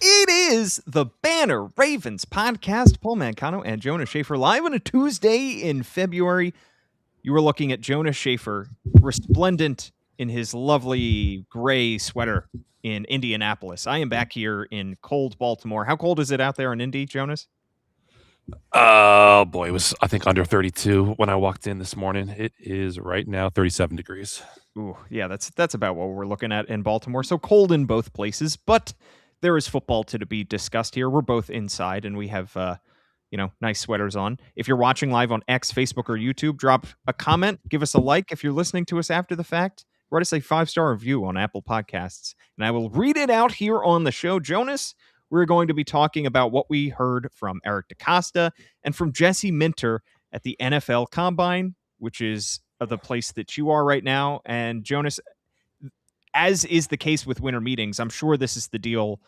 It is the Banner Ravens podcast. Paul Mancano and Jonas Shaffer live on a Tuesday in February. You were looking at Jonas Shaffer, resplendent in his lovely gray sweater in Indianapolis. I am back here in cold Baltimore. How cold is it out there in Indy, Jonas? Oh boy, it was I think under 32 when I walked in this morning. It is right now 37 degrees. Ooh, yeah, that's about what we're looking at in Baltimore. So cold in both places, but there is football to be discussed here. We're both inside, and we have nice sweaters on. If you're watching live on X, Facebook, or YouTube, drop a comment, give us a like. If you're listening to us after the fact, write us a 5-star review on Apple Podcasts, and I will read it out here on the show. Jonas, we're going to be talking about what we heard from Eric DeCosta and from Jesse Minter at the NFL Combine, which is the place that you are right now. And Jonas, as is the case with winter meetings, I'm sure this is the deal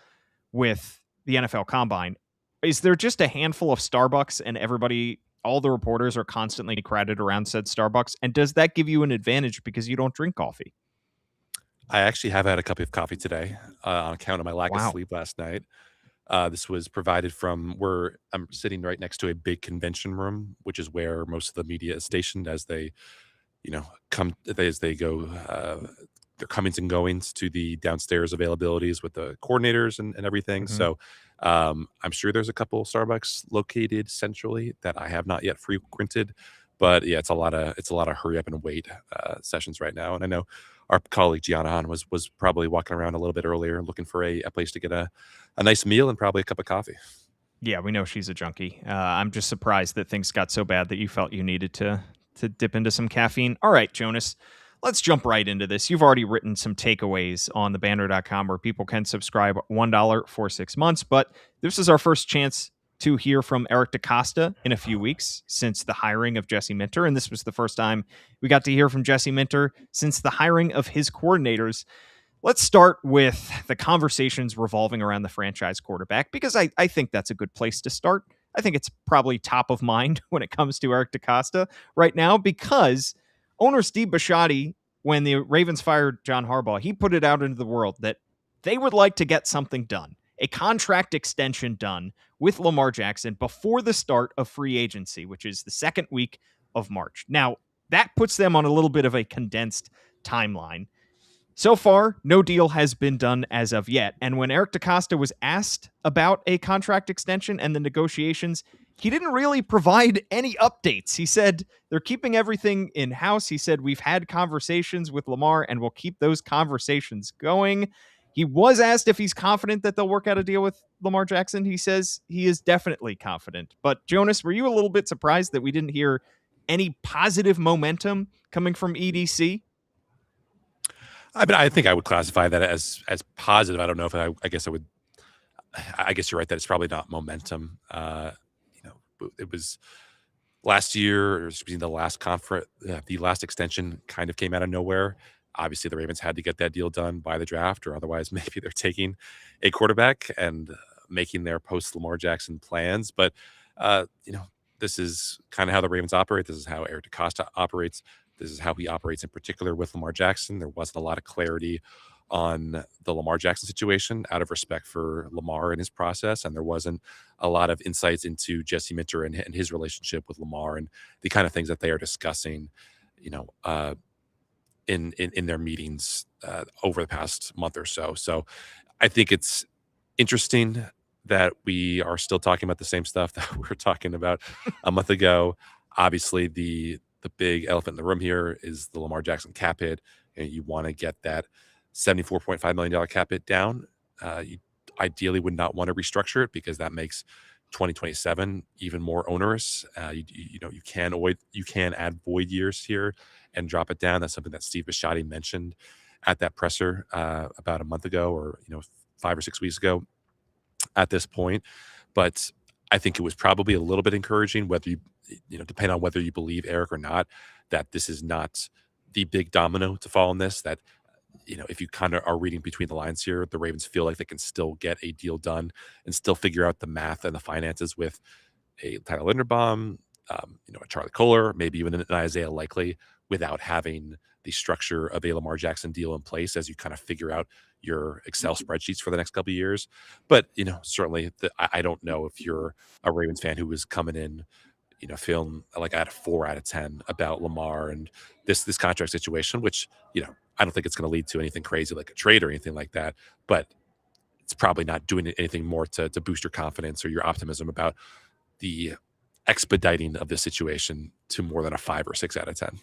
with the NFL Combine. Is there just a handful of Starbucks and all the reporters are constantly crowded around said Starbucks? And does that give you an advantage because you don't drink coffee? I actually have had a cup of coffee today on account of my lack of sleep last night. This was provided from where I'm sitting right next to a big convention room, which is where most of the media is stationed as they, go their comings and goings to the downstairs availabilities with the coordinators and everything. Mm-hmm. So I'm sure there's a couple Starbucks located centrally that I have not yet frequented, but yeah, it's a lot of hurry up and wait sessions right now. And I know our colleague Gianna Hahn was probably walking around a little bit earlier looking for a place to get a nice meal and probably a cup of coffee. Yeah, we know she's a junkie. I'm just surprised that things got so bad that you felt you needed to dip into some caffeine. All right, Jonas, let's jump right into this. You've already written some takeaways on thebanner.com where people can subscribe $1 for 6 months, but this is our first chance to hear from Eric DeCosta in a few weeks since the hiring of Jesse Minter, and this was the first time we got to hear from Jesse Minter since the hiring of his coordinators. Let's start with the conversations revolving around the franchise quarterback, because I think that's a good place to start. I think it's probably top of mind when it comes to Eric DeCosta right now, because owner Steve Bisciotti, when the Ravens fired John Harbaugh, he put it out into the world that they would like to get something done, a contract extension done with Lamar Jackson before the start of free agency, which is the second week of March. Now, that puts them on a little bit of a condensed timeline. So far, no deal has been done as of yet. And when Eric DeCosta was asked about a contract extension and the negotiations, he didn't really provide any updates. He said they're keeping everything in-house. He said, we've had conversations with Lamar and we'll keep those conversations going. He was asked if he's confident that they'll work out a deal with Lamar Jackson. He says he is definitely confident. But Jonas, were you a little bit surprised that we didn't hear any positive momentum coming from EDC? I think I would classify that as positive. I don't know if I guess I would. I guess you're right that it's probably not momentum. It was last year, or the last conference, the last extension kind of came out of nowhere. Obviously, the Ravens had to get that deal done by the draft, or otherwise maybe they're taking a quarterback and making their post Lamar Jackson plans. But this is kind of how the Ravens operate. This is how Eric DeCosta operates. This is how he operates in particular with Lamar Jackson. There wasn't a lot of clarity on the Lamar Jackson situation out of respect for Lamar and his process. And there wasn't a lot of insights into Jesse Minter and his relationship with Lamar and the kind of things that they are discussing, in their meetings over the past month or so. So I think it's interesting that we are still talking about the same stuff that we were talking about a month ago. Obviously, the big elephant in the room here is the Lamar Jackson cap hit, and you want to get that $74.5 million cap hit down. You ideally would not want to restructure it because that makes 2027 even more onerous. You can add void years here and drop it down. That's something that Steve Bisciotti mentioned at that presser about a month ago, or 5 or 6 weeks ago at this point. But I think it was probably a little bit encouraging, whether depending on whether you believe Eric or not, that this is not the big domino to fall in this. That if you kind of are reading between the lines here, the Ravens feel like they can still get a deal done and still figure out the math and the finances with a Tyler Linderbaum, a Charlie Kohler, maybe even an Isaiah Likely, without having the structure of a Lamar Jackson deal in place as you kind of figure out your Excel spreadsheets for the next couple of years. But certainly, I don't know if you're a Ravens fan who was coming in, feeling like I had a 4 out of 10 about Lamar and this contract situation, which I don't think it's going to lead to anything crazy like a trade or anything like that. But it's probably not doing anything more to boost your confidence or your optimism about the expediting of this situation to more than a 5 or 6 out of 10.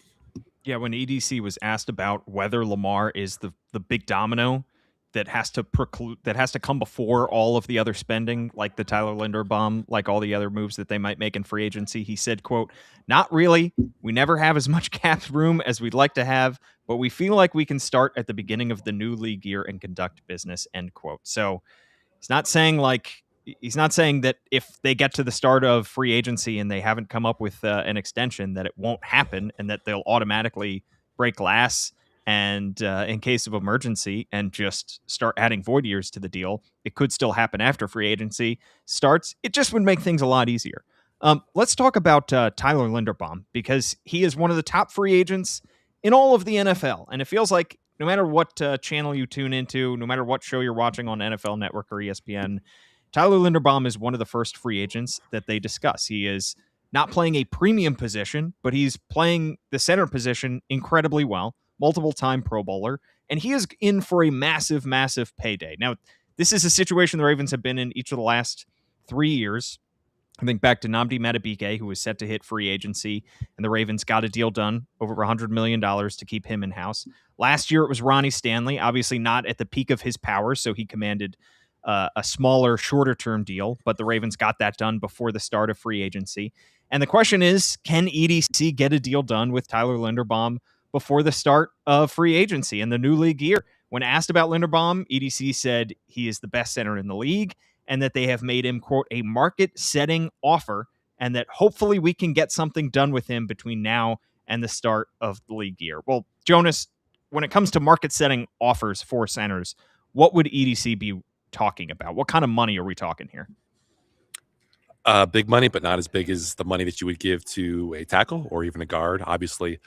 Yeah, when EDC was asked about whether Lamar is the big domino that has to come before all of the other spending, like the Tyler Linderbaum, like all the other moves that they might make in free agency, he said, quote, "Not really. We never have as much cap room as we'd like to have, but we feel like we can start at the beginning of the new league year and conduct business," end quote. So he's not saying that if they get to the start of free agency and they haven't come up with an extension that it won't happen and that they'll automatically break glass and in case of emergency and just start adding void years to the deal. It could still happen after free agency starts. It just would make things a lot easier. Let's talk about Tyler Linderbaum, because he is one of the top free agents in all of the NFL. And it feels like no matter what channel you tune into, no matter what show you're watching on NFL Network or ESPN, Tyler Linderbaum is one of the first free agents that they discuss. He is not playing a premium position, but he's playing the center position incredibly well, multiple-time Pro Bowler, and he is in for a massive, massive payday. Now, this is a situation the Ravens have been in each of the last 3 years. I think back to Nnamdi Madubuike, who was set to hit free agency, and the Ravens got a deal done, over $100 million to keep him in-house. Last year, it was Ronnie Stanley, obviously not at the peak of his powers, so he commanded a smaller, shorter-term deal, but the Ravens got that done before the start of free agency. And the question is, can EDC get a deal done with Tyler Linderbaum before the start of free agency and the new league year? When asked about Linderbaum, EDC said he is the best center in the league and that they have made him, quote, a market-setting offer, and that hopefully we can get something done with him between now and the start of the league year. Well, Jonas, when it comes to market-setting offers for centers, what would EDC be talking about? What kind of money are we talking here? Big money, but not as big as the money that you would give to a tackle or even a guard. Obviously,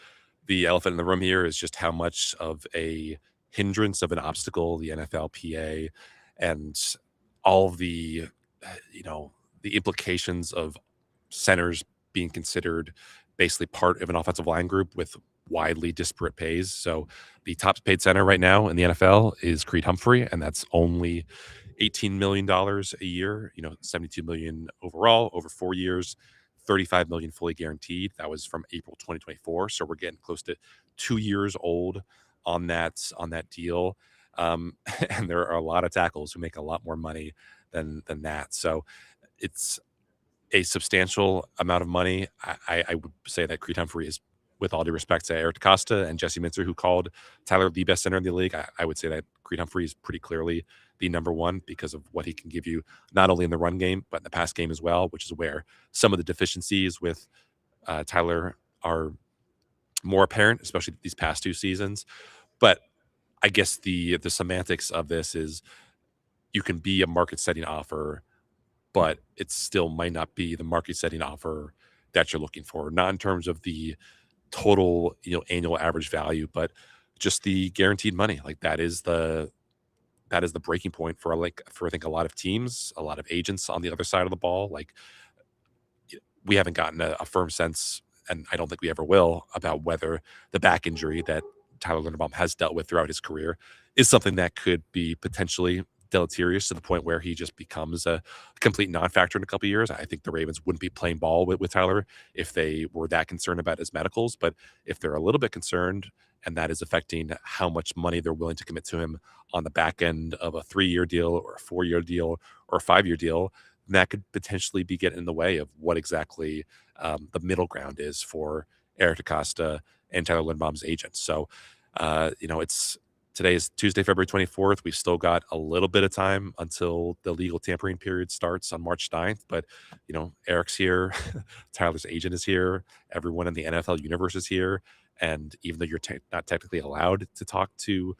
the elephant in the room here is just how much of a hindrance of an obstacle the NFLPA and all of the the implications of centers being considered basically part of an offensive line group with widely disparate pays. So the top paid center right now in the NFL is Creed Humphrey, and that's only $18 million a year, $72 million overall over 4 years, $35 million fully guaranteed. That was from April 2024. So we're getting close to 2 years old on that deal. And there are a lot of tackles who make a lot more money than that. So it's a substantial amount of money. I would say that Creed Humphrey is, with all due respect to Eric DeCosta and Jesse Minter, who called Tyler the best center in the league, I would say that Creed Humphrey is pretty clearly the number one because of what he can give you, not only in the run game, but in the pass game as well, which is where some of the deficiencies with Tyler are more apparent, especially these past 2 seasons. But I guess the semantics of this is you can be a market-setting offer, but it still might not be the market-setting offer that you're looking for, not in terms of the total annual average value, but just the guaranteed money. Like that is the breaking point for I think a lot of teams, a lot of agents on the other side of the ball. Like we haven't gotten a firm sense, and I don't think we ever will, about whether the back injury that Tyler Linderbaum has dealt with throughout his career is something that could be potentially deleterious to the point where he just becomes a complete non-factor in a couple of years. I think the Ravens wouldn't be playing ball with Tyler if they were that concerned about his medicals. But if they're a little bit concerned and that is affecting how much money they're willing to commit to him on the back end of a 3-year deal or a 4-year deal or a 5-year deal, that could potentially be getting in the way of what exactly the middle ground is for Eric DeCosta and Tyler Linderbaum's agents. So, today is Tuesday, February 24th. We've still got a little bit of time until the legal tampering period starts on March 9th. But, Eric's here. Tyler's agent is here. Everyone in the NFL universe is here. And even though you're not technically allowed to talk to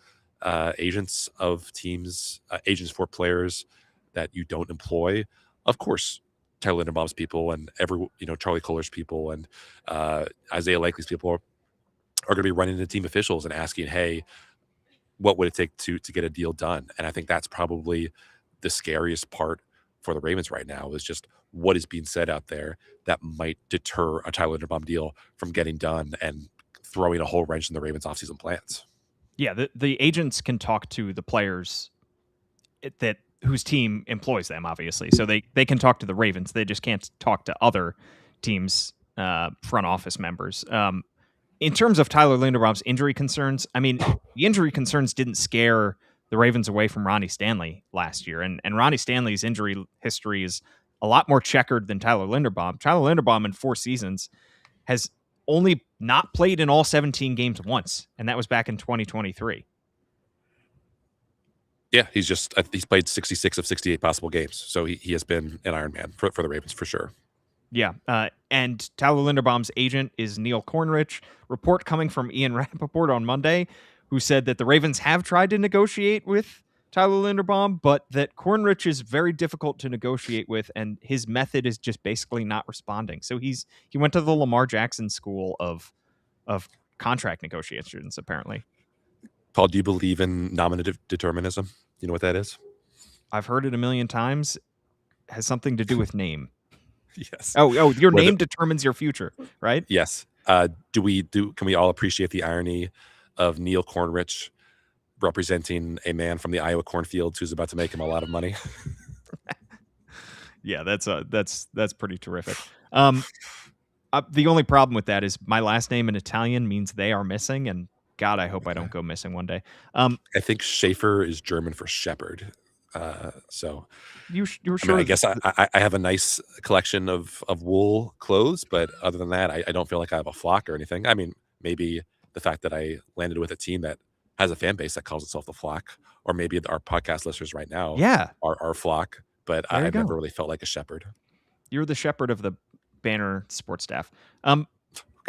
agents of teams, agents for players that you don't employ, of course, Tyler Linderbaum's people and Charlie Kohler's people and Isaiah Likely's people are going to be running into team officials and asking, hey, what would it take to get a deal done? And I think that's probably the scariest part for the Ravens right now, is just what is being said out there that might deter a Tyler Linderbaum deal from getting done and throwing a whole wrench in the Ravens offseason plans. Yeah, the agents can talk to the players that whose team employs them, obviously. So they can talk to the Ravens. They just can't talk to other teams' front office members. In terms of Tyler Linderbaum's injury concerns, I mean, the injury concerns didn't scare the Ravens away from Ronnie Stanley last year. And Ronnie Stanley's injury history is a lot more checkered than Tyler Linderbaum. Tyler Linderbaum in 4 seasons has only not played in all 17 games once, and that was back in 2023. Yeah, he's played 66 of 68 possible games. So he has been an Iron Man for the Ravens for sure. Yeah, and Tyler Linderbaum's agent is Neil Cornrich. Report coming from Ian Rappaport on Monday, who said that the Ravens have tried to negotiate with Tyler Linderbaum, but that Cornrich is very difficult to negotiate with, and his method is just basically not responding. So he went to the Lamar Jackson school of contract negotiations, apparently. Paul, do you believe in nominative determinism? You know what that is? I've heard it a million times. It has something to do with name. Yes. Oh, your name determines your future, right? Yes. Can we all appreciate the irony of Neil Cornrich representing a man from the Iowa cornfields who's about to make him a lot of money? Yeah, that's pretty terrific. The only problem with that is my last name in Italian means they are missing, and God, I hope I don't go missing one day. I think Shaffer is German for shepherd. So you're sure? I guess I have a nice collection of wool clothes, but other than that, I don't feel like I have a flock or anything. I mean, maybe the fact that I landed with a team that has a fan base that calls itself the flock, or maybe our podcast listeners right now are our flock, but I've never really felt like a shepherd. You're the shepherd of the Banner sports staff.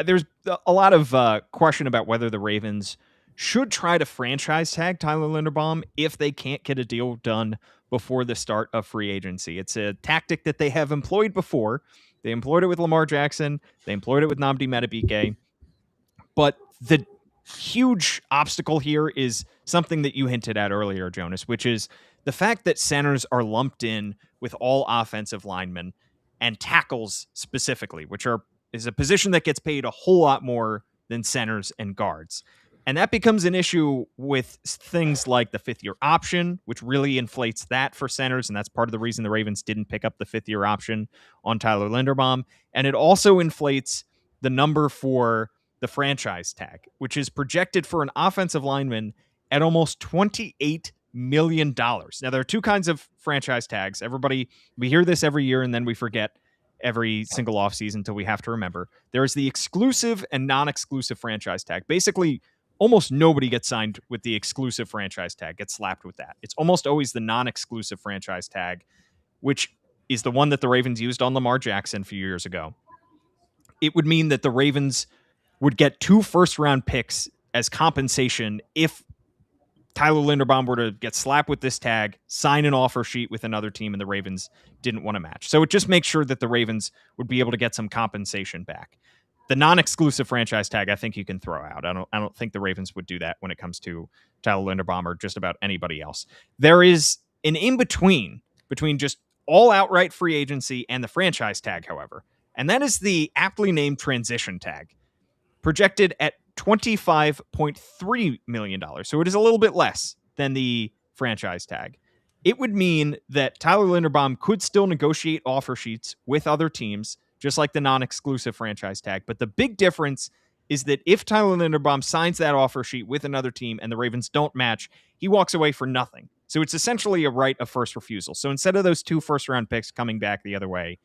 There's a lot of question about whether the Ravens should try to franchise tag Tyler Linderbaum if they can't get a deal done before the start of free agency. It's a tactic that they have employed before. They employed it with Lamar Jackson. They employed it with Nnamdi Madubuike. But the huge obstacle here is something that you hinted at earlier, Jonas, which is the fact that centers are lumped in with all offensive linemen and tackles specifically, which is a position that gets paid a whole lot more than centers and guards. And that becomes an issue with things like the 5th-year option, which really inflates that for centers. And that's part of the reason the Ravens didn't pick up the 5th-year option on Tyler Linderbaum. And it also inflates the number for the franchise tag, which is projected for an offensive lineman at almost $28 million. Now, there are 2 kinds of franchise tags. We hear this every year and then we forget every single offseason until we have to remember. There is the exclusive and non-exclusive franchise tag. Basically, almost nobody gets signed with the exclusive franchise tag, gets slapped with that. It's almost always the non-exclusive franchise tag, which is the one that the Ravens used on Lamar Jackson a few years ago. It would mean that the Ravens would get 2 first-round picks as compensation if Tyler Linderbaum were to get slapped with this tag, sign an offer sheet with another team, and the Ravens didn't want to match. So it just makes sure that the Ravens would be able to get some compensation back. The non-exclusive franchise tag, I think you can throw out. I don't think the Ravens would do that when it comes to Tyler Linderbaum or just about anybody else. There is an in-between between just all outright free agency and the franchise tag, however, and that is the aptly named transition tag, projected at $25.3 million. So it is a little bit less than the franchise tag. It would mean that Tyler Linderbaum could still negotiate offer sheets with other teams, just like the non-exclusive franchise tag. But the big difference is that if Tyler Linderbaum signs that offer sheet with another team and the Ravens don't match, he walks away for nothing. So it's essentially a right of first refusal. So instead of those 2 first-round picks coming back the other way,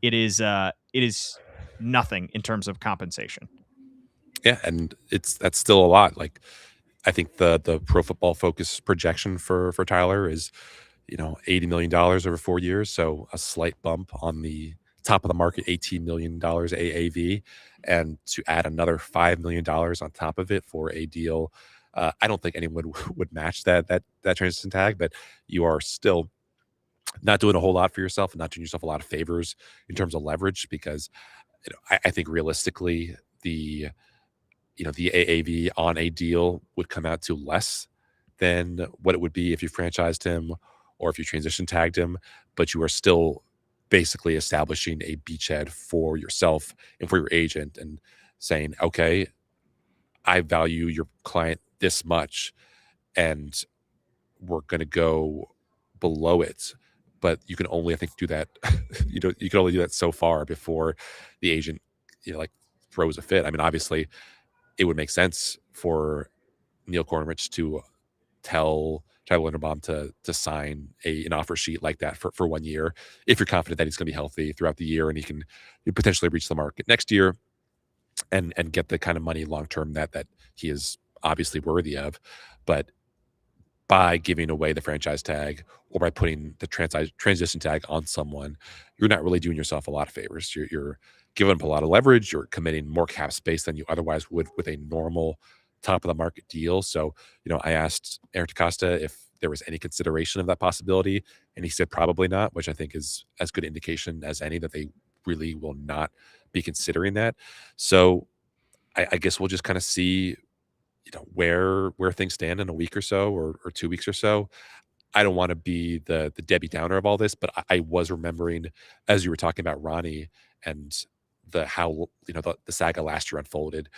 it is nothing in terms of compensation. Yeah, and that's still a lot. Like, I think the Pro Football Focus projection for Tyler is, $80 million over 4 years. So a slight bump on the top of the market, $18 million AAV, and to add another $5 million on top of it for a deal. I don't think anyone would match that transition tag, but you are still not doing a whole lot for yourself and not doing yourself a lot of favors in terms of leverage, because I think realistically the AAV on a deal would come out to less than what it would be if you franchised him or if you transition tagged him, but you are still basically establishing a beachhead for yourself and for your agent and saying, okay, I value your client this much and we're going to go below it. But you can only, I think, do that. You can only do that so far before the agent, like throws a fit. I mean, obviously, it would make sense for Neil Kornrich to tell Tyler Linderbaum to sign an offer sheet like that for 1 year if you're confident that he's going to be healthy throughout the year and he can potentially reach the market next year and get the kind of money long term that he is obviously worthy of. But by giving away the franchise tag or by putting the transition tag on someone, you're not really doing yourself a lot of favors. You're giving up a lot of leverage. You're committing more cap space than you otherwise would with a normal top of the market deal. So, I asked Eric DeCosta if there was any consideration of that possibility, and he said probably not, which I think is as good indication as any that they really will not be considering that. So I guess we'll just kind of see where things stand in a week or so or 2 weeks or so. I don't want to be the Debbie Downer of all this, but I was remembering as you were talking about Ronnie and how the saga last year unfolded.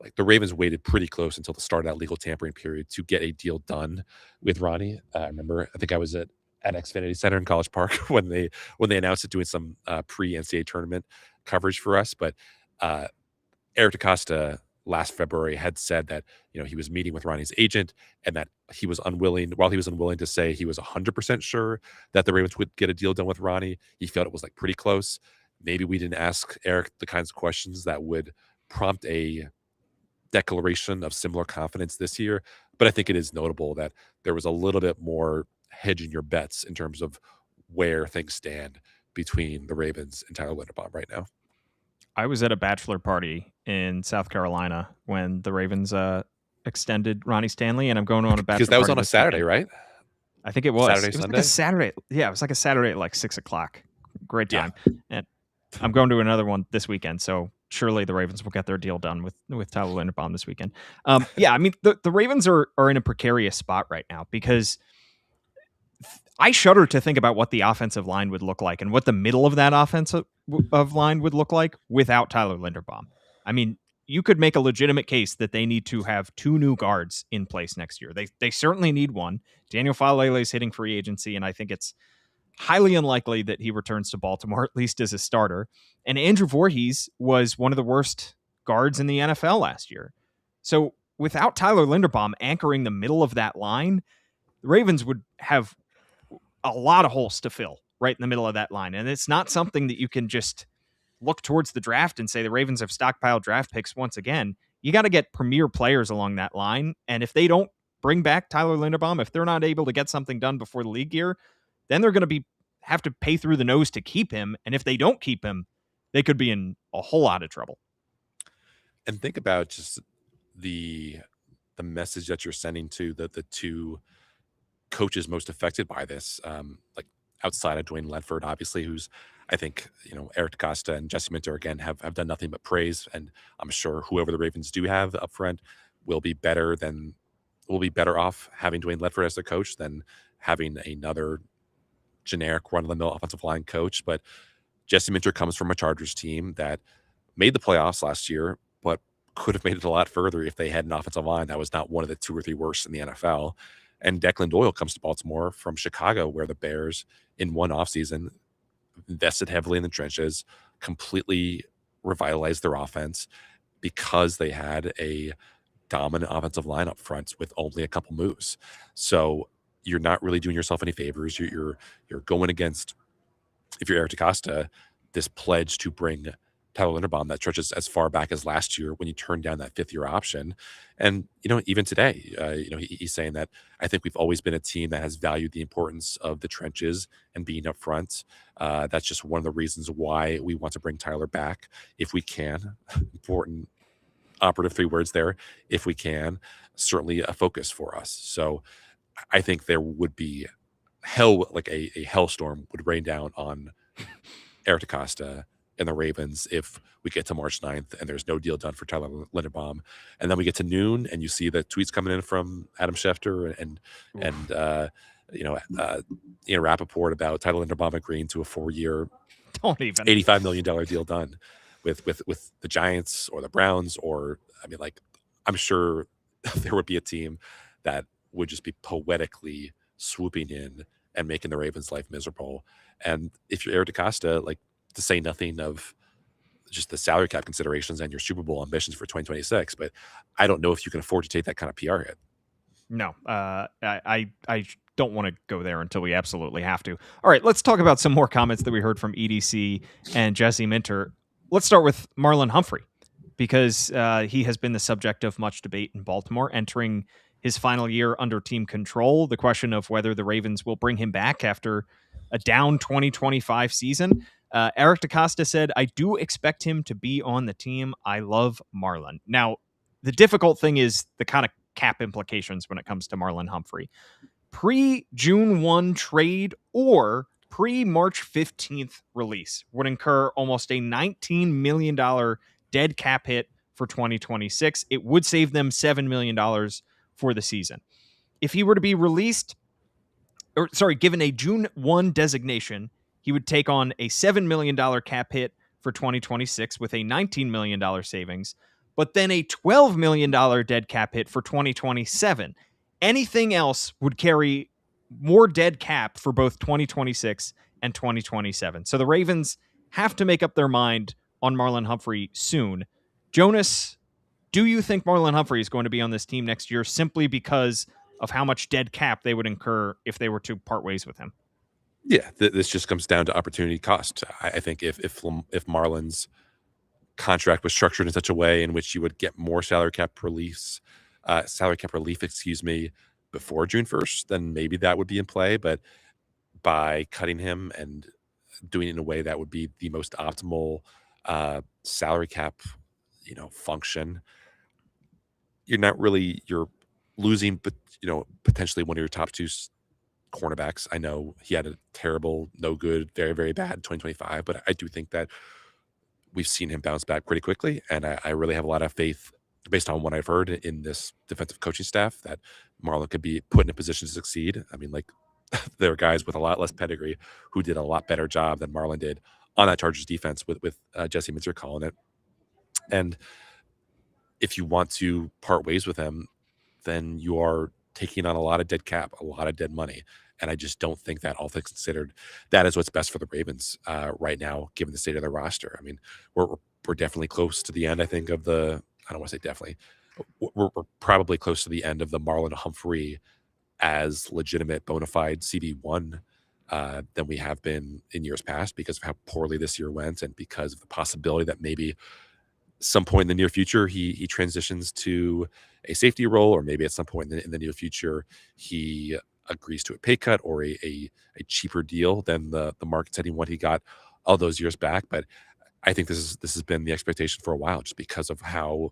Like the Ravens waited pretty close until the start of that legal tampering period to get a deal done with Ronnie. I remember, I think I was at Xfinity Center in College Park when they announced it, doing some pre NCAA tournament coverage for us. But Eric DeCosta last February had said that he was meeting with Ronnie's agent and that he was unwilling to say he was 100% sure that the Ravens would get a deal done with Ronnie. He felt it was like pretty close. Maybe we didn't ask Eric the kinds of questions that would prompt a declaration of similar confidence this year, but I think it is notable that there was a little bit more hedging your bets in terms of where things stand between the Ravens and Tyler Linderbaum right now. I was at a bachelor party in South Carolina when the Ravens extended Ronnie Stanley, and I'm going on a bachelor because that was party on a Saturday, weekend. right? I think it was. Saturday, it was Sunday? like a Saturday. Yeah, it was like a Saturday at like 6:00. Great time. Yeah. And I'm going to another one this weekend, so surely the Ravens will get their deal done with Tyler Linderbaum this weekend. Yeah, I mean the Ravens are in a precarious spot right now because I shudder to think about what the offensive line would look like and what the middle of that offensive line would look like without Tyler Linderbaum. I mean, you could make a legitimate case that they need to have 2 new guards in place next year. They certainly need one. Daniel Falele is hitting free agency, and I think it's highly unlikely that he returns to Baltimore, at least as a starter. And Andrew Voorhees was one of the worst guards in the NFL last year. So without Tyler Linderbaum anchoring the middle of that line, the Ravens would have a lot of holes to fill right in the middle of that line. And it's not something that you can just look towards the draft and say the Ravens have stockpiled draft picks once again. You got to get premier players along that line. And if they don't bring back Tyler Linderbaum, if they're not able to get something done before the league year, then they're going to have to pay through the nose to keep him. And if they don't keep him, they could be in a whole lot of trouble. And think about just the message that you're sending to the 2 coaches most affected by this, like outside of Dwayne Ledford, obviously, who's, I think, Eric DeCosta and Jesse Minter, again, have done nothing but praise. And I'm sure whoever the Ravens do have up front will be better off having Dwayne Ledford as their coach than having another generic run-of-the-mill offensive line coach. But Jesse Minter comes from a Chargers team that made the playoffs last year, but could have made it a lot further if they had an offensive line that was not one of the 2 or 3 worst in the NFL. And Declan Doyle comes to Baltimore from Chicago, where the Bears in one offseason invested heavily in the trenches, completely revitalized their offense because they had a dominant offensive line up front with only a couple moves. So you're not really doing yourself any favors. You're going against, if you're Eric DeCosta, this pledge to bring Tyler Linderbaum that stretches as far back as last year when you turned down that 5th-year option. And, even today, he's saying that I think we've always been a team that has valued the importance of the trenches and being up front. That's just one of the reasons why we want to bring Tyler back if we can. Important operative 3 words there. If we can, certainly a focus for us. So I think there would be a hellstorm would rain down on Eric DeCosta in the Ravens if we get to March 9th and there's no deal done for Tyler Linderbaum. And then we get to noon and you see the tweets coming in from Adam Schefter and Ian Rappaport about Tyler Linderbaum agreeing to a 4-year, Don't even. $85 million deal done with the Giants or the Browns, or I mean, like, I'm sure there would be a team that would just be poetically swooping in and making the Ravens' life miserable. And if you're Eric DeCosta, like, to say nothing of just the salary cap considerations and your Super Bowl ambitions for 2026, but I don't know if you can afford to take that kind of PR hit. No, I don't want to go there until we absolutely have to. All right, let's talk about some more comments that we heard from EDC and Jesse Minter. Let's start with Marlon Humphrey, because he has been the subject of much debate in Baltimore, entering his final year under team control. The question of whether the Ravens will bring him back after a down 2025 season. Eric DeCosta said, "I do expect him to be on the team. I love Marlon." Now, the difficult thing is the kind of cap implications when it comes to Marlon Humphrey. Pre-June 1 trade or pre-March 15th release would incur almost a $19 million dead cap hit for 2026. It would save them $7 million for the season. If he were to be released, given a June 1 designation, he would take on a $7 million cap hit for 2026 with a $19 million savings, but then a $12 million dead cap hit for 2027. Anything else would carry more dead cap for both 2026 and 2027. So the Ravens have to make up their mind on Marlon Humphrey soon. Jonas, do you think Marlon Humphrey is going to be on this team next year simply because of how much dead cap they would incur if they were to part ways with him? Yeah, this just comes down to opportunity cost. I think if Marlon's contract was structured in such a way in which you would get more salary cap relief, before June 1st, then maybe that would be in play. But by cutting him and doing it in a way that would be the most optimal salary cap, function, you're losing, but potentially one of your top two cornerbacks. I know he had a terrible, no good, very, very bad 2025, but I do think that we've seen him bounce back pretty quickly. And I really have a lot of faith, based on what I've heard in this defensive coaching staff, that Marlon could be put in a position to succeed. I mean, like, there are guys with a lot less pedigree who did a lot better job than Marlon did on that Chargers defense with Jesse Minter calling it. And if you want to part ways with him, then you are taking on a lot of dead cap, a lot of dead money. And I just don't think that, all things considered, that is what's best for the Ravens right now, given the state of their roster. I mean, we're definitely close to the end, I think, of the – I don't want to say definitely. We're probably close to the end of the Marlon Humphrey as legitimate bona fide CB1 than we have been in years past, because of how poorly this year went and because of the possibility that maybe some point in the near future he transitions to a safety role, or maybe at some point in the near future he agrees to a pay cut or a cheaper deal than the market setting what he got all those years back. But I think this has been the expectation for a while, just because of how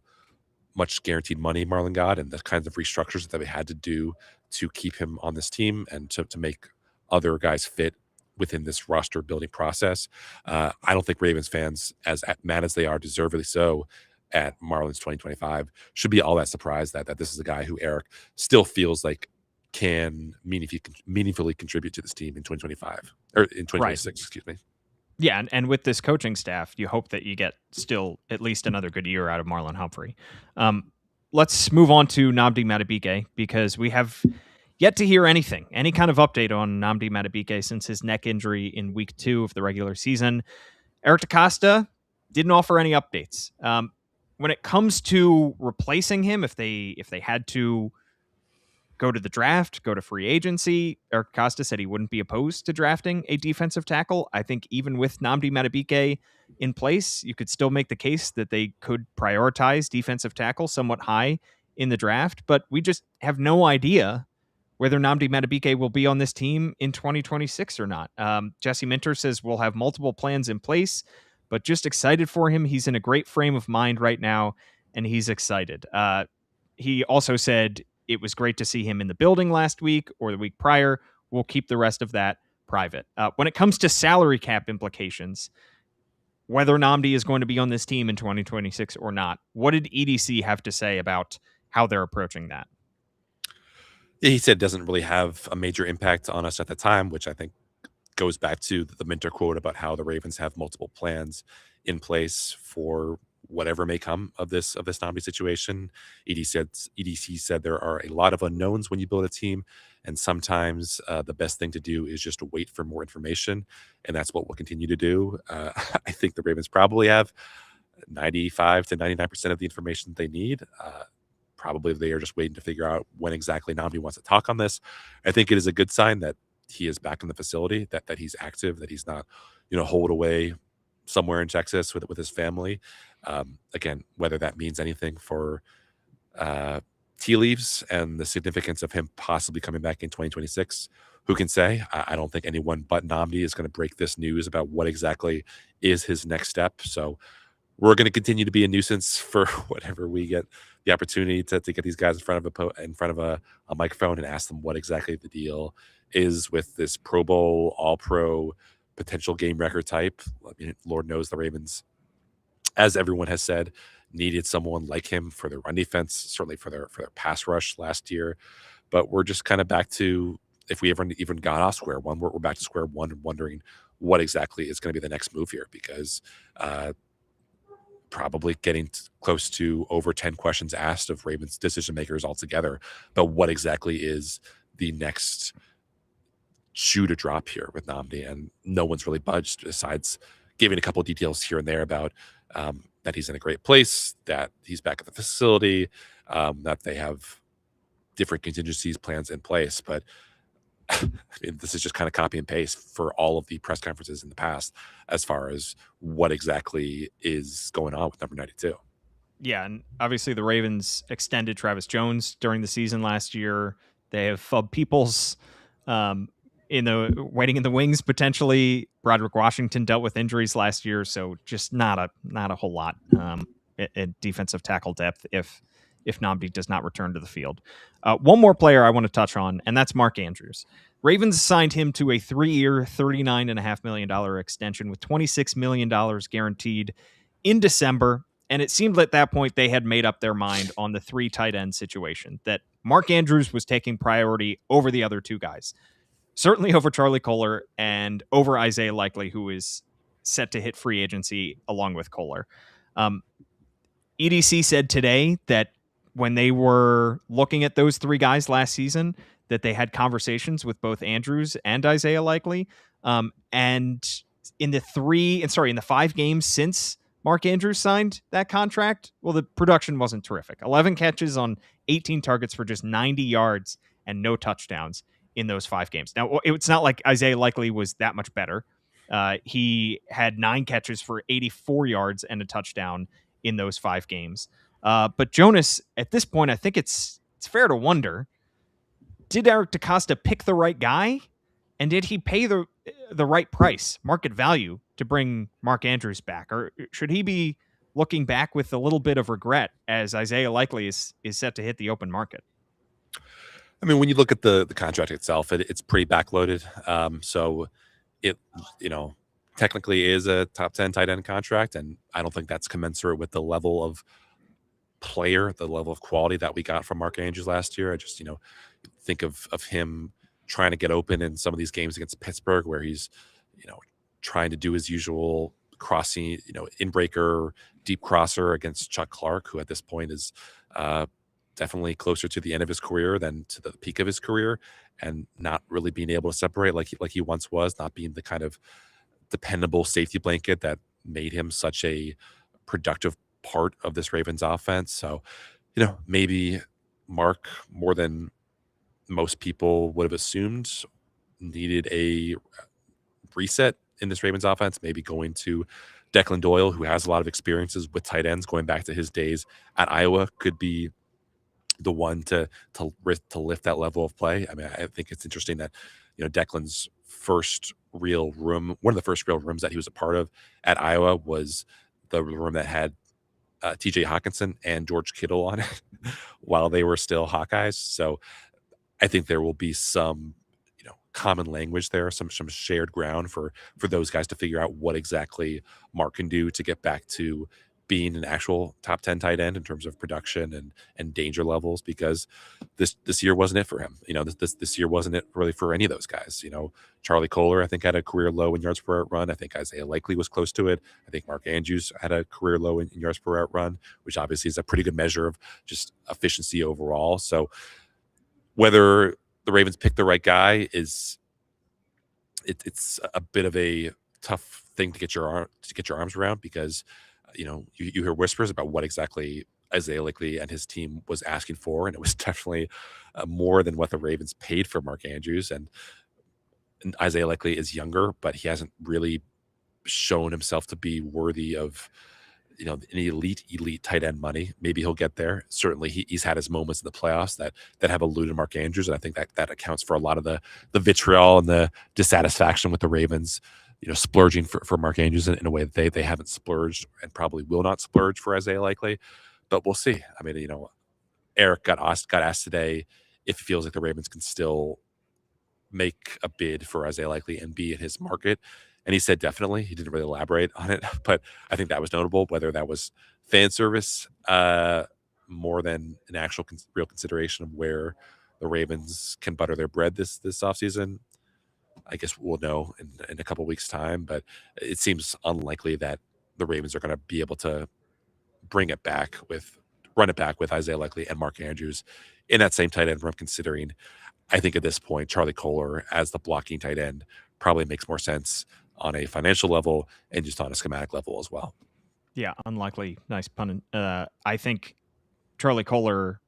much guaranteed money Marlon got and the kinds of restructures that we had to do to keep him on this team and to make other guys fit within this roster building process. I don't think Ravens fans, as mad as they are, deservedly so, at Marlon's 2025, should be all that surprised that this is a guy who Eric still feels like can meaningfully contribute to this team in 2025 or in 2026, right. Excuse me. Yeah, and with this coaching staff, you hope that you get still at least another good year out of Marlon Humphrey. Let's move on to Nnamdi Madubuike, because we have yet to hear any kind of update on Nnamdi Madubuike since his neck injury in week 2 of the regular season. Eric DeCosta didn't offer any updates. When it comes to replacing him, if they had to go to the draft, go to free agency, Eric DeCosta said he wouldn't be opposed to drafting a defensive tackle. I think even with Nnamdi Madubuike in place, you could still make the case that they could prioritize defensive tackle somewhat high in the draft, but we just have no idea whether Nnamdi Madubuike will be on this team in 2026 or not. Jesse Minter says we'll have multiple plans in place, but just excited for him. He's in a great frame of mind right now, and he's excited. He also said it was great to see him in the building last week or the week prior. We'll keep the rest of that private. When it comes to salary cap implications, whether Namdi is going to be on this team in 2026 or not. What did EDC have to say about how they're approaching that? He said it doesn't really have a major impact on us at the time, which I think goes back to the Minter quote about how the Ravens have multiple plans in place for whatever may come of this Namdi situation. EDC said there are a lot of unknowns when you build a team, and sometimes the best thing to do is just to wait for more information, and that's what we'll continue to do. I think the Ravens probably have 95 to 99% of the information they need. Probably they are just waiting to figure out when exactly Namdi wants to talk on this. I think it is a good sign that he is back in the facility, that he's active, that he's not, holed away somewhere in Texas with his family. Again, whether that means anything for tea leaves and the significance of him possibly coming back in 2026, who can say? I don't think anyone but Namdi is going to break this news about what exactly is his next step. So we're going to continue to be a nuisance for whatever we get the opportunity to get these guys in front of a microphone and ask them what exactly the deal is with this Pro Bowl, All Pro, potential game record type. I mean, Lord knows the Ravens, as everyone has said, needed someone like him for their run defense, certainly for their pass rush last year. But we're just kind of back to, if we ever even got off square one, we're back to square one and wondering what exactly is going to be the next move here, because probably getting close to over 10 questions asked of Ravens decision makers altogether. But what exactly is the next shoe to drop here with Namdi? And no one's really budged, besides giving a couple of details here and there about that he's in a great place, that he's back at the facility, that they have different contingencies plans in place. But I mean, this is just kind of copy and paste for all of the press conferences in the past as far as what exactly is going on with number 92. Yeah, and obviously the Ravens extended Travis Jones during the season last year. They have Fub Peoples in the waiting in the wings potentially. Broderick Washington dealt with injuries last year, so just not a whole lot at defensive tackle depth if Namdi does not return to the field. One more player I want to touch on, and that's Mark Andrews. Ravens signed him to a 3-year, $39.5 million extension with $26 million guaranteed in December. And it seemed at that point they had made up their mind on the 3 tight end situation, that Mark Andrews was taking priority over the other 2 guys, certainly over Charlie Kolar and over Isaiah Likely, who is set to hit free agency along with Kolar. EDC said today that when they were looking at those 3 guys last season, that they had conversations with both Andrews and Isaiah Likely. And in the 5 games since Mark Andrews signed that contract, well, the production wasn't terrific. 11 catches on 18 targets for just 90 yards and no touchdowns in those 5 games. Now, it's not like Isaiah Likely was that much better. He had 9 catches for 84 yards and a touchdown in those 5 games. But Jonas, at this point, I think it's fair to wonder, did Eric DeCosta pick the right guy? And did he pay the right price, market value, to bring Mark Andrews back? Or should he be looking back with a little bit of regret as Isaiah Likely is set to hit the open market? I mean, when you look at the contract itself, it's pretty backloaded. So it, technically is a top 10 tight end contract. And I don't think that's commensurate with the level of player, the level of quality that we got from Mark Andrews last year. I just, think of him trying to get open in some of these games against Pittsburgh, where he's, trying to do his usual crossing, in-breaker, deep crosser against Chuck Clark, who at this point is definitely closer to the end of his career than to the peak of his career, and not really being able to separate like he once was, not being the kind of dependable safety blanket that made him such a productive part of this Ravens offense. So, maybe Mark, more than most people would have assumed, needed a reset in this Ravens offense, maybe going to Declan Doyle, who has a lot of experiences with tight ends going back to his days at Iowa, could be the one to lift that level of play. I mean, I think it's interesting that, Declan's first real room, one of the first real rooms that he was a part of at Iowa, was the room that had TJ Hawkinson and George Kittle on it while they were still Hawkeyes. So I think there will be some, common language there, some shared ground for those guys to figure out what exactly Mark can do to get back to being an actual top 10 tight end in terms of production and danger levels, because this year wasn't it for him. This year wasn't it really for any of those guys. Charlie Kolar, I think, had a career low in yards per route run. I think Isaiah Likely was close to it. I think Mark Andrews had a career low in yards per route run, which obviously is a pretty good measure of just efficiency overall. So whether the Ravens pick the right guy it's a bit of a tough thing to get your arms around, because you hear whispers about what exactly Isaiah Likely and his team was asking for, and it was definitely more than what the Ravens paid for Mark Andrews. And Isaiah Likely is younger, but he hasn't really shown himself to be worthy of an elite tight end money. Maybe he'll get there. Certainly he's had his moments in the playoffs that have eluded Mark Andrews, and I think that accounts for a lot of the vitriol and the dissatisfaction with the Ravens splurging for Mark Andrews in a way that they haven't splurged and probably will not splurge for Isaiah Likely. But we'll see. I mean, Eric got asked today if he feels like the Ravens can still make a bid for Isaiah Likely and be in his market. And he said definitely. He didn't really elaborate on it, but I think that was notable. Whether that was fan service more than an actual real consideration of where the Ravens can butter their bread this offseason, I guess we'll know in a couple weeks' time. But it seems unlikely that the Ravens are going to be able to run it back with Isaiah Likely and Mark Andrews in that same tight end room, considering I think at this point Charlie Kolar as the blocking tight end probably makes more sense on a financial level and just on a schematic level as well. Yeah, unlikely. Nice pun. I think Charlie Kolar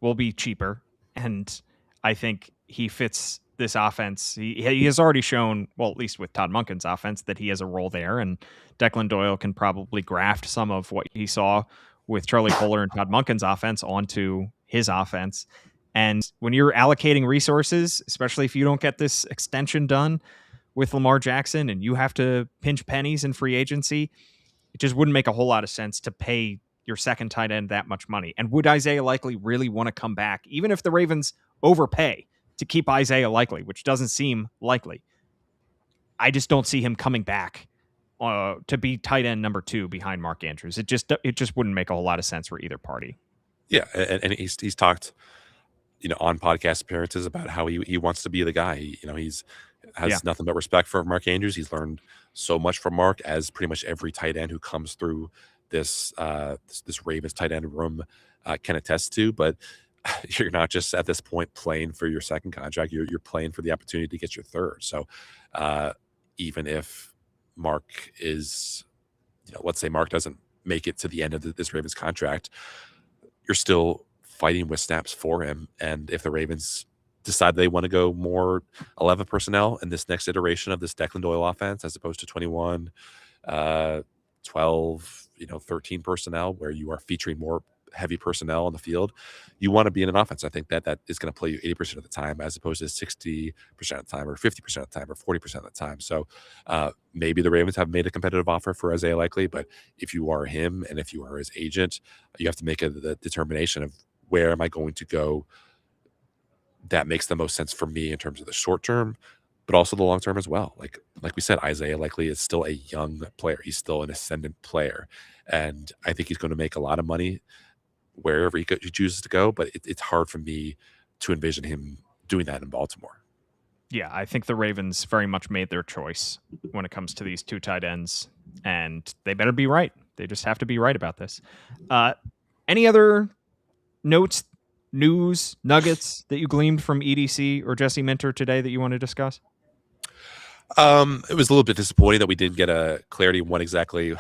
will be cheaper, and I think he fits this offense. He has already shown, well, at least with Todd Monken's offense, that he has a role there, and Declan Doyle can probably graft some of what he saw with Charlie Kolar and Todd Monken's offense onto his offense. And when you're allocating resources, especially if you don't get this extension done with Lamar Jackson and you have to pinch pennies in free agency, it just wouldn't make a whole lot of sense to pay your second tight end that much money. And would Isaiah Likely really want to come back, even if the Ravens overpay to keep Isaiah Likely, which doesn't seem likely? I just don't see him coming back to be tight end number 2 behind Mark Andrews. It just wouldn't make a whole lot of sense for either party. Yeah, and he's talked on podcast appearances about how he wants to be the guy. He's has nothing but respect for Mark Andrews. He's learned so much from Mark, as pretty much every tight end who comes through this Ravens tight end room can attest to. But you're not just at this point playing for your second contract. You're playing for the opportunity to get your third. So even if Mark is, let's say Mark doesn't make it to the end of this Ravens contract, you're still fighting with snaps for him. And if the Ravens decide they want to go more 11 personnel in this next iteration of this Declan Doyle offense, as opposed to 21, 12, 13 personnel, where you are featuring more heavy personnel on the field, you want to be in an offense, I think, that is going to play you 80% of the time, as opposed to 60% of the time or 50% of the time or 40% of the time. So maybe the Ravens have made a competitive offer for Isaiah Likely, but if you are him and if you are his agent, you have to make the determination of where am I going to go that makes the most sense for me in terms of the short term, but also the long term as well. Like we said, Isaiah Likely is still a young player. He's still an ascendant player. And I think he's going to make a lot of money wherever he chooses to go, but it's hard for me to envision him doing that in Baltimore. Yeah, I think the Ravens very much made their choice when it comes to these two tight ends, and they better be right. They just have to be right about this. Any other notes, news, nuggets that you gleaned from EDC or Jesse Minter today that you want to discuss? It was a little bit disappointing that we didn't get a clarity on what exactly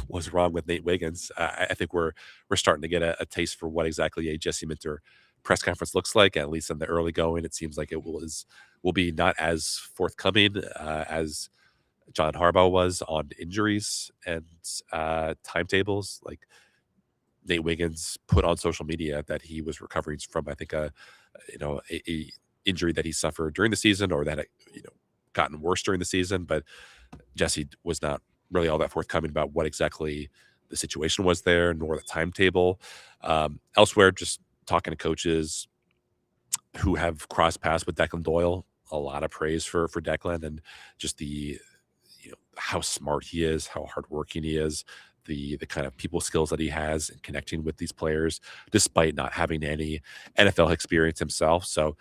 was wrong with Nate Wiggins. I think we're starting to get a taste for what exactly a Jesse Minter press conference looks like. At least in the early going, it seems like it will be not as forthcoming as John Harbaugh was on injuries and timetables. Like Nate Wiggins put on social media that he was recovering from, I think, a injury that he suffered during the season, or that had gotten worse during the season. But Jesse was not really all that forthcoming about what exactly the situation was there, nor the timetable. Elsewhere, just talking to coaches who have crossed paths with Declan Doyle a lot of praise for Declan, and just the how smart he is, how hardworking he is, the kind of people skills that he has in connecting with these players, despite not having any NFL experience himself. So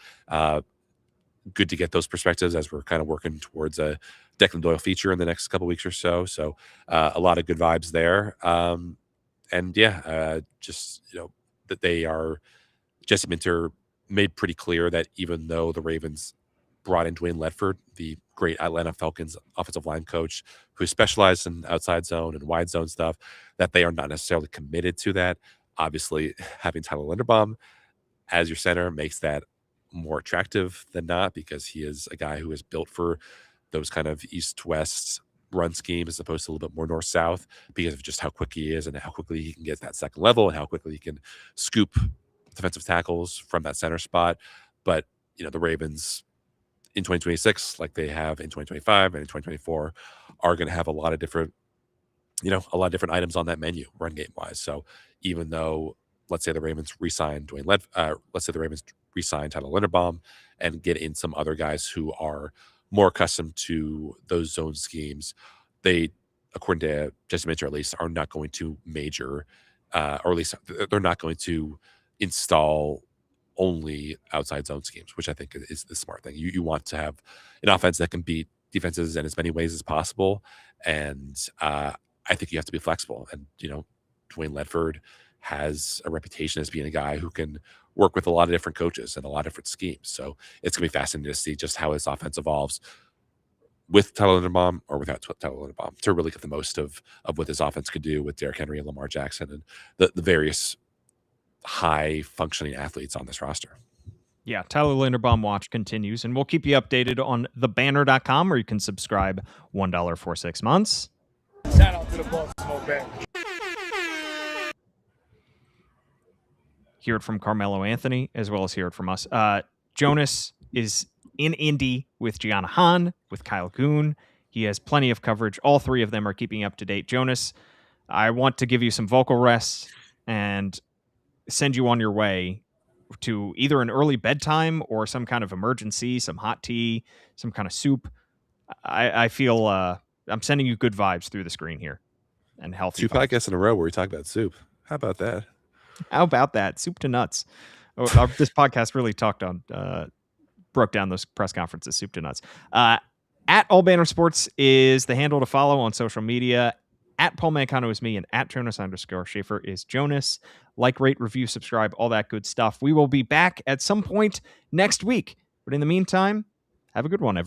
good to get those perspectives as we're kind of working towards a Declan Doyle feature in the next couple weeks or so. So a lot of good vibes there. And yeah, just that they are Jesse Minter made pretty clear that even though the Ravens brought in Dwayne Ledford, the great Atlanta Falcons offensive line coach who specialized in outside zone and wide zone stuff, that they are not necessarily committed to that. Obviously, having Tyler Linderbaum as your center makes that more attractive than not, because he is a guy who is built for those kind of east-west run scheme as opposed to a little bit more north-south, because of just how quick he is and how quickly he can get that second level and how quickly he can scoop defensive tackles from that center spot. But the Ravens in 2026, like they have in 2025 and in 2024, are going to have a lot of different items on that menu run game wise. So even though, let's say the Ravens re-sign Tyler Linderbaum and get in some other guys who are more accustomed to those zone schemes, they, according to Jesse Minter at least, are not going to major, or at least they're not going to install only outside zone schemes, which I think is the smart thing. You want to have an offense that can beat defenses in as many ways as possible. And I think you have to be flexible. And, Dwayne Ledford has a reputation as being a guy who can work with a lot of different coaches and a lot of different schemes. So it's going to be fascinating to see just how his offense evolves with Tyler Linderbaum or without Tyler Linderbaum, to really get the most of what this offense could do with Derrick Henry and Lamar Jackson and the various high functioning athletes on this roster. Yeah, Tyler Linderbaum watch continues, and we'll keep you updated on thebanner.com, where you can subscribe $1 for 6 months. Shout out to the Baltimore Banner. Hear it from Carmelo Anthony, as well as hear it from us. Jonas is in Indy with Gianna Hahn, with Kyle Goon. He has plenty of coverage. All three of them are keeping up to date. Jonas, I want to give you some vocal rest and send you on your way to either an early bedtime or some kind of emergency, some hot tea, some kind of soup. I feel I'm sending you good vibes through the screen here, and healthy. 2 podcasts in a row where we talk about soup. How about that? How about that? Soup to nuts. This podcast really broke down those press conferences. Soup to nuts. At All Banner Sports is the handle to follow on social media. At Paul Mancano is me, and at Jonas_Shaffer is Jonas. Like, rate, review, subscribe, all that good stuff. We will be back at some point next week. But in the meantime, have a good one, everyone.